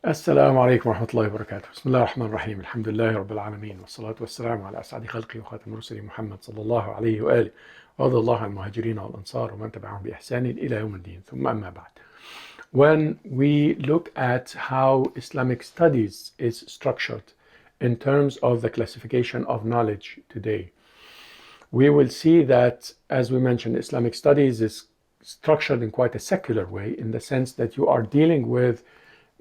السلام عليكم ورحمة الله وبركاته. بسم الله الرحمن الرحيم. الحمد لله رب العالمين، والصلاة والسلام على أسعد خلقه وخاتم رسله محمد صلى الله عليه وآله، ورضي الله عن المهاجرين والأنصار ومن تبعهم بإحسان إلى يوم الدين. ثم أما بعد. When we look at how Islamic studies is structured in terms of the classification of knowledge today, we will see that, as we mentioned, Islamic studies is structured in quite a secular way, in the sense that you are dealing with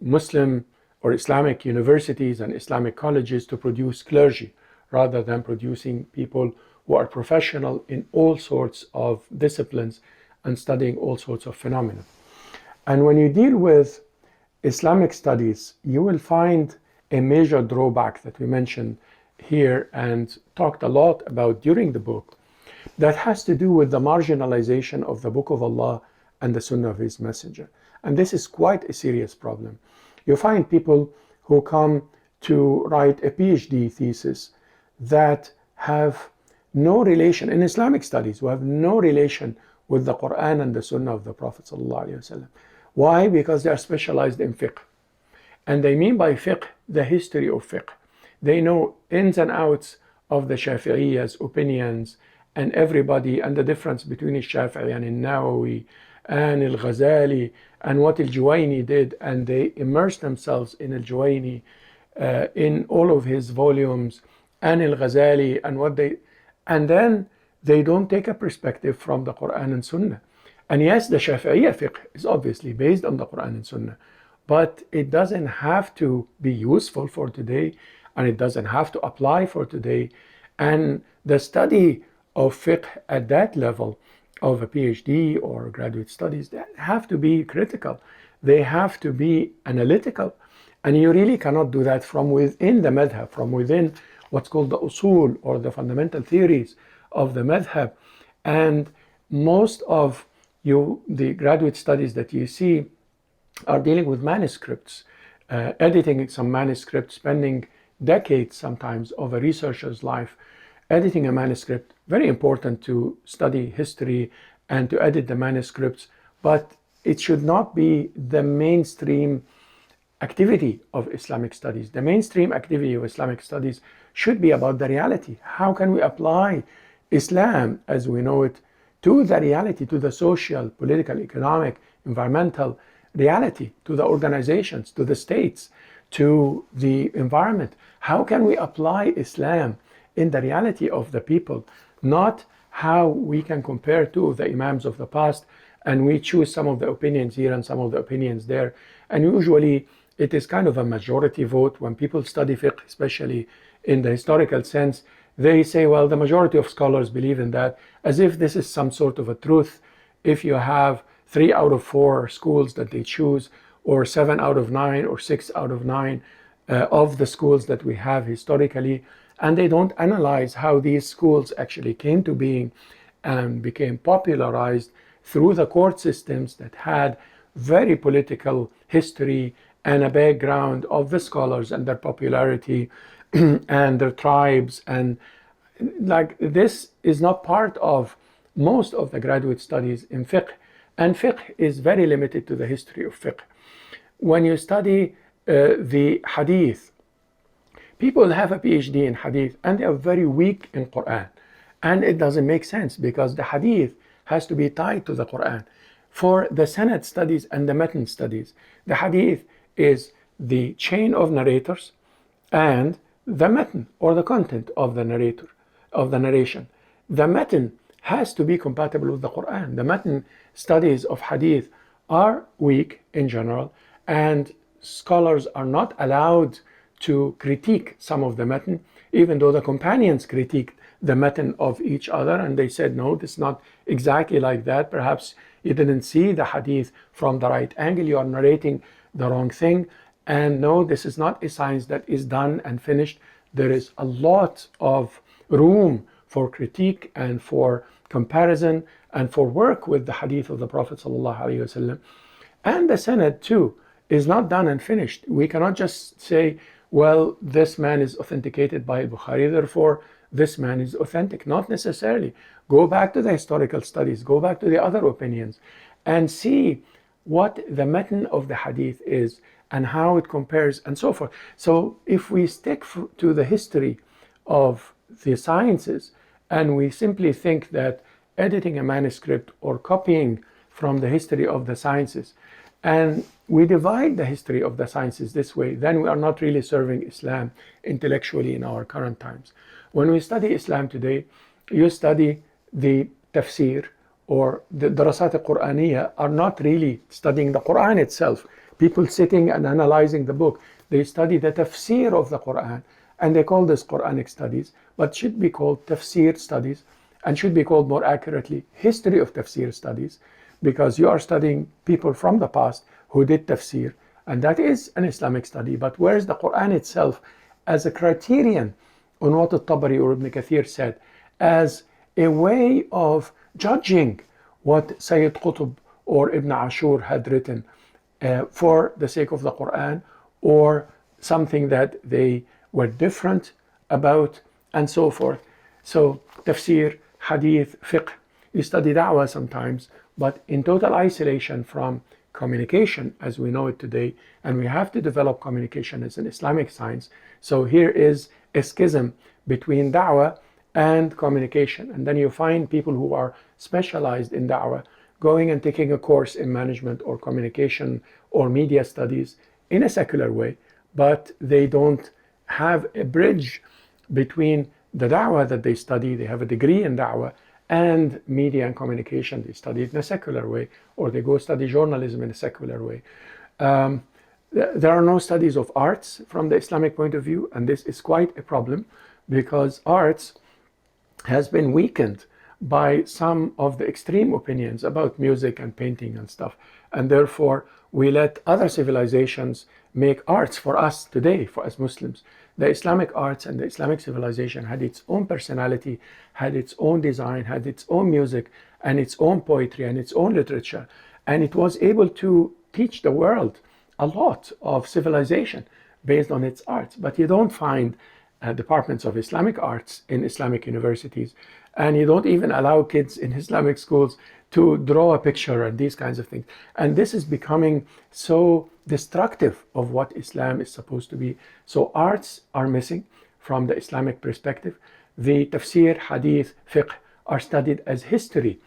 Muslim or Islamic universities and Islamic colleges to produce clergy, rather than producing people who are professional in all sorts of disciplines and studying all sorts of phenomena. And when you deal with Islamic studies, you will find a major drawback that we mentioned here and talked a lot about during the book, that has to do with the marginalization of the Book of Allah and the Sunnah of His Messenger. And this is quite a serious problem. You find people who come to write a PhD thesis that have no relation, in Islamic studies, who have no relation with the Quran and the Sunnah of the Prophet ﷺ. Why? Because they are specialized in fiqh. And they mean by fiqh the history of fiqh. They know ins and outs of the Shafi'iyya's opinions and everybody, and the difference between al-Shafi'i and al-Nawawi and al-Ghazali and what al-Juwayni did, and they immerse themselves in al-Juwayni in all of his volumes, and al-Ghazali and then they don't take a perspective from the Quran and Sunnah. And yes, the Shafi'iyya fiqh is obviously based on the Quran and Sunnah, but it doesn't have to be useful for today, and it doesn't have to apply for today. And the study of fiqh at that level of a PhD or graduate studies, they have to be critical. They have to be analytical. And you really cannot do that from within the madhab, from within what's called the usul, or the fundamental theories of the madhab. And most of the graduate studies that you see are dealing with manuscripts, editing some manuscript, spending decades sometimes of a researcher's life editing a manuscript. Very important to study history and to edit the manuscripts, but it should not be the mainstream activity of Islamic studies. The mainstream activity of Islamic studies should be about the reality. How can we apply Islam as we know it to the reality, to the social, political, economic, environmental reality, to the organizations, to the states, to the environment? How can we apply Islam in the reality of the people, not how we can compare to the Imams of the past and we choose some of the opinions here and some of the opinions there. And usually it is kind of a majority vote. When people study fiqh, especially in the historical sense, they say, well, the majority of scholars believe in that, as if this is some sort of a truth. If you have 3 out of 4 schools that they choose, or 7 out of 9, or 6 out of 9 of the schools that we have historically, and they don't analyze how these schools actually came to being and became popularized through the court systems that had very political history and a background of the scholars and their popularity and their tribes. And like this is not part of most of the graduate studies in fiqh. And fiqh is very limited to the history of fiqh. When you study the hadith, people have a PhD in hadith and they are very weak in Quran. And it doesn't make sense, because the hadith has to be tied to the Quran. For the sanad studies and the matan studies, the hadith is the chain of narrators and the matan, or the content of the narration. The matan has to be compatible with the Quran. The matan studies of hadith are weak in general, and scholars are not allowed to critique some of the matan, even though the companions critiqued the matan of each other, and they said, no, this is not exactly like that. Perhaps you didn't see the hadith from the right angle, you are narrating the wrong thing. And no, this is not a science that is done and finished. There is a lot of room for critique and for comparison and for work with the hadith of the Prophet ﷺ. And the sanad too is not done and finished. We cannot just say, well, this man is authenticated by Bukhari, therefore this man is authentic. Not necessarily. Go back to the historical studies, go back to the other opinions, and see what the matan of the hadith is and how it compares and so forth. So if we stick to the history of the sciences and we simply think that editing a manuscript or copying from the history of the sciences, and we divide the history of the sciences this way, then we are not really serving Islam intellectually in our current times. When we study Islam today, you study the tafsir or the darasat al-Qur'aniyya are not really studying the Quran itself. People sitting and analyzing the book, they study the tafsir of the Quran, and they call this Quranic studies, but should be called tafsir studies, and should be called more accurately history of tafsir studies, because you are studying people from the past who did tafsir, and that is an Islamic study. But where's the Quran itself as a criterion on what al-Tabari or Ibn Kathir said, as a way of judging what Sayyid Qutb or Ibn Ashur had written for the sake of the Quran, or something that they were different about, and so forth. So tafsir, hadith, fiqh, you study da'wah sometimes, but in total isolation from communication as we know it today, and we have to develop communication as an Islamic science. So here is a schism between da'wah and communication, and then you find people who are specialized in da'wah going and taking a course in management or communication or media studies in a secular way, but they don't have a bridge between the da'wah that they study. They have a degree in da'wah and media and communication. They study it in a secular way, or they go study journalism in a secular way. There are no studies of arts from the Islamic point of view, and this is quite a problem, because arts has been weakened by some of the extreme opinions about music and painting and stuff, and therefore we let other civilizations make arts for us today, for us Muslims. The Islamic arts and the Islamic civilization had its own personality, had its own design, had its own music and its own poetry and its own literature, and it was able to teach the world a lot of civilization based on its arts. But you don't find departments of Islamic arts in Islamic universities, and you don't even allow kids in Islamic schools to draw a picture and these kinds of things. And this is becoming so destructive of what Islam is supposed to be. So arts are missing from the Islamic perspective. The tafsir, hadith, fiqh are studied as history,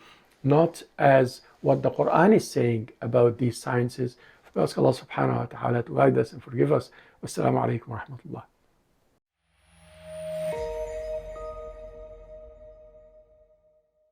not as what the Quran is saying about these sciences. We ask Allah subhanahu wa ta'ala to guide us and forgive us. Wassalamu alaikum wa rahmatullah.